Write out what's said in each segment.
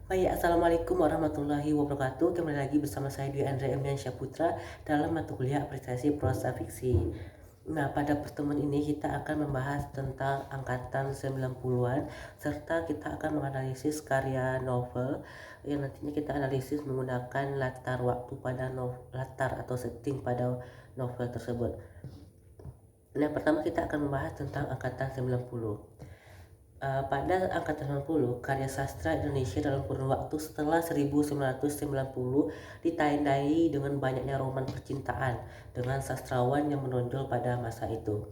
Baik, Assalamualaikum warahmatullahi wabarakatuh. Kembali lagi bersama saya Dwi Andre Emlian Syahputra dalam mata kuliah apresiasi prosa fiksi. Nah, pada pertemuan ini kita akan membahas tentang angkatan 90-an serta kita akan menganalisis karya novel yang nantinya kita analisis menggunakan latar waktu pada latar atau setting pada novel tersebut. Nah, pertama kita akan membahas tentang angkatan 90. Pada angkatan 90, karya sastra Indonesia dalam kurun waktu setelah 1990 ditandai dengan banyaknya roman percintaan dengan sastrawan yang menonjol pada masa itu.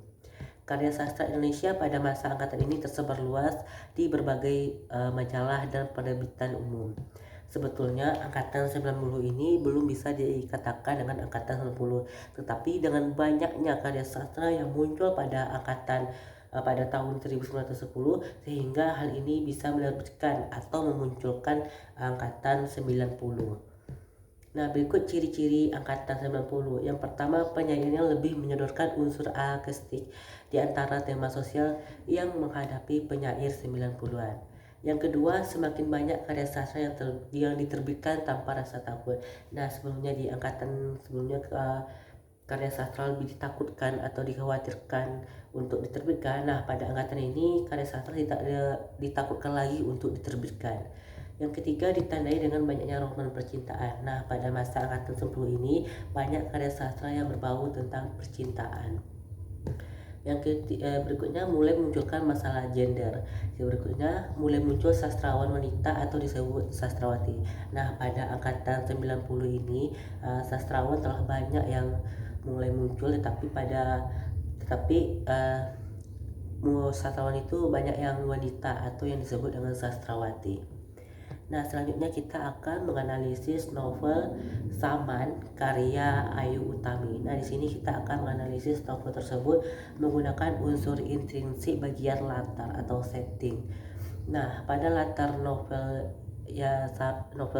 Karya sastra Indonesia pada masa angkatan ini tersebar luas di berbagai majalah dan penerbitan umum. Sebetulnya angkatan 90 ini belum bisa dikatakan dengan angkatan 90, tetapi dengan banyaknya karya sastra yang muncul pada tahun 1910 sehingga hal ini bisa menerbitkan atau memunculkan angkatan 90. Nah, berikut ciri-ciri angkatan 90. Yang pertama, penyairnya lebih menyodorkan unsur akustik di antara tema sosial yang menghadapi penyair 90-an. Yang kedua, semakin banyak karya sastra yang diterbitkan tanpa rasa takut. Nah, sebelumnya di angkatan sebelumnya karya sastra lebih ditakutkan atau dikhawatirkan untuk diterbitkan. Nah, pada angkatan ini karya sastra tidak ditakutkan lagi untuk diterbitkan. Yang ketiga, ditandai dengan banyaknya roman percintaan. Nah, pada masa angkatan 10 ini banyak karya sastra yang berbau tentang percintaan. Berikutnya mulai memunculkan masalah gender. Yang berikutnya mulai muncul sastrawan wanita atau disebut sastrawati. Nah, pada angkatan 90 ini sastrawan telah banyak yang mulai muncul, tetapi sastrawan itu banyak yang wanita atau yang disebut dengan sastrawati. Nah, selanjutnya kita akan menganalisis novel Saman karya Ayu Utami. Nah, di sini kita akan menganalisis novel tersebut menggunakan unsur intrinsik bagian latar atau setting. Nah, pada latar novel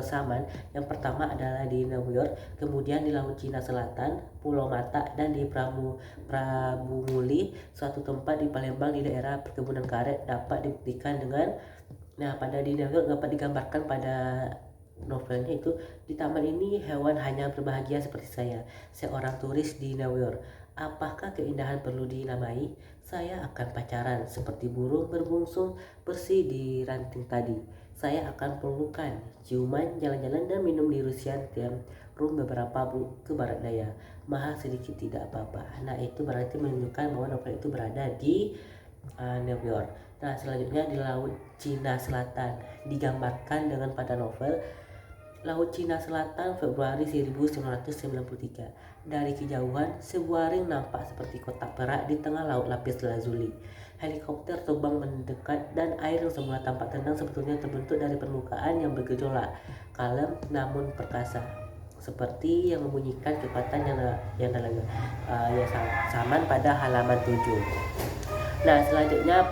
Saman yang pertama adalah di New York, kemudian di Laut Cina Selatan, Pulau Mata, dan di Prabumuli, suatu tempat di Palembang di daerah perkebunan karet dapat dibuktikan dengan pada di New York dapat digambarkan pada novelnya itu, di taman ini hewan hanya berbahagia seperti saya, seorang turis di New York. Apakah keindahan perlu dinamai? Saya akan pacaran seperti burung berbungsung bersih di ranting tadi. Saya akan pelukan, ciuman, jalan-jalan dan minum di Rusian Tiam Room beberapa ke barat daya. Mahal sedikit tidak apa-apa. Nah, itu berarti menunjukkan bahwa novel itu berada di New York. Nah, selanjutnya di Laut Cina Selatan digambarkan dengan pada novel Laut Cina Selatan Februari 1993. Dari kejauhan, sebuah ring nampak seperti kotak perak di tengah laut lapis lazuli. Helikopter terbang mendekat dan air yang semula tampak tenang sebetulnya terbentuk dari permukaan yang bergejolak, kalem namun perkasa, seperti yang membunyikan kecepatan yang dalam Saman pada halaman 7. Nah, selanjutnya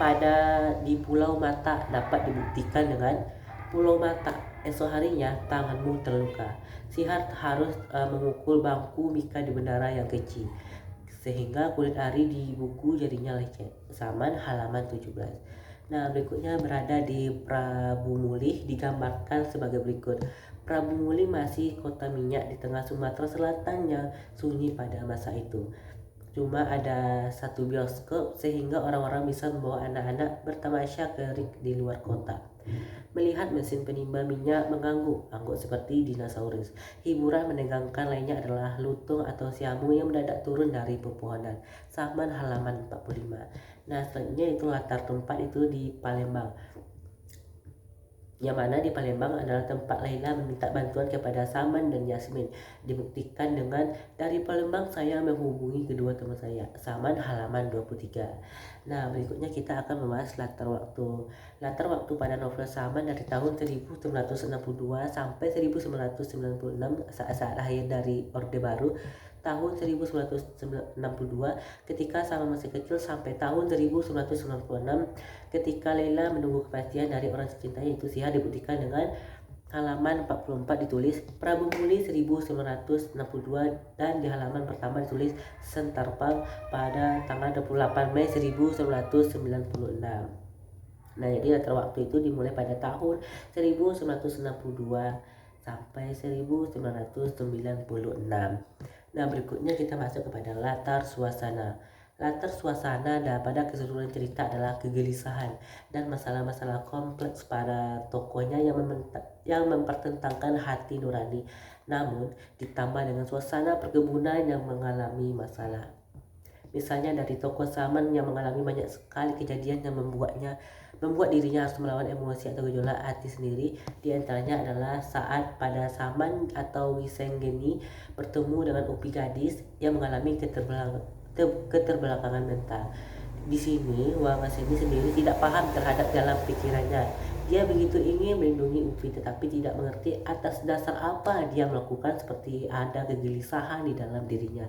di Pulau Mata dapat dibuktikan dengan Pulau Mata. Esok harinya tanganmu terluka. Sihar harus memukul bangku Mika di bendara yang kecil, sehingga kulit ari di buku jadinya lecet. Saman halaman 17. Nah, berikutnya berada di Prabu Mulih digambarkan sebagai berikut. Prabu Mulih masih kota minyak di tengah Sumatera Selatan yang sunyi pada masa itu. Cuma ada satu bioskop sehingga orang-orang bisa membawa anak-anak bertamasya ke ring di luar kota. Melihat mesin penimba minyak mengangguk seperti dinosaurus. Hiburan menegangkan lainnya adalah lutung atau siamu yang mendadak turun dari pepohonan. Saman halaman 45. Nah, selanjutnya itu latar tempat itu di Palembang. Yang mana di Palembang adalah tempat Laila meminta bantuan kepada Saman dan Yasmin. Dibuktikan dengan dari Palembang saya menghubungi kedua teman saya. Saman halaman 23. Nah, berikutnya kita akan membahas latar waktu. Latar waktu pada novel Saman dari tahun 1962 sampai 1996 saat akhir dari Orde Baru tahun 1992 ketika Saman masih kecil sampai tahun 1996 ketika Laila menunggu kepastian dari orang tercintanya itu Siha dibuktikan dengan halaman 44 ditulis Prabu Muli 1962 dan di halaman pertama ditulis Sentarpang pada tanggal 28 Mei 1996. Nah, jadi latar waktu itu dimulai pada tahun 1962 sampai 1996. Nah, berikutnya kita masuk kepada latar suasana. Latar suasana pada keseluruhan cerita adalah kegelisahan dan masalah-masalah kompleks pada tokohnya yang mempertentangkan hati nurani, namun ditambah dengan suasana perkebunan yang mengalami masalah. Misalnya dari tokoh Saman yang mengalami banyak sekali kejadian yang membuat dirinya harus melawan emosi atau gejolak hati sendiri. Di antaranya adalah saat pada Saman atau Wisenggeni bertemu dengan Upi gadis yang mengalami keterbelakangan mental. Di sini Wangasemi sendiri tidak paham terhadap jalan pikirannya. Dia begitu ingin melindungi Upi tetapi tidak mengerti atas dasar apa dia melakukan, seperti ada kegelisahan di dalam dirinya.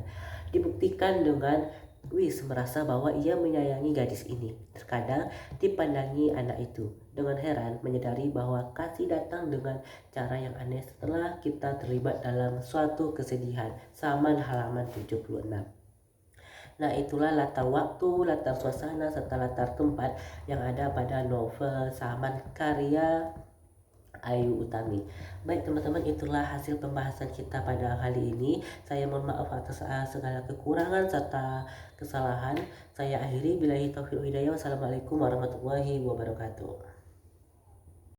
Dibuktikan dengan Wis merasa bahwa ia menyayangi gadis ini. Terkadang dipandangi anak itu dengan heran, menyadari bahwa kasih datang dengan cara yang aneh setelah kita terlibat dalam suatu kesedihan. Saman halaman 76. Nah, itulah latar waktu, latar suasana, serta latar tempat yang ada pada novel Saman karya Ayu Utami. Baik teman-teman, itulah hasil pembahasan kita pada kali ini. Saya mohon maaf atas segala kekurangan serta kesalahan. Saya akhiri, billahi taufiq wal hidayah. Wassalamualaikum warahmatullahi wabarakatuh.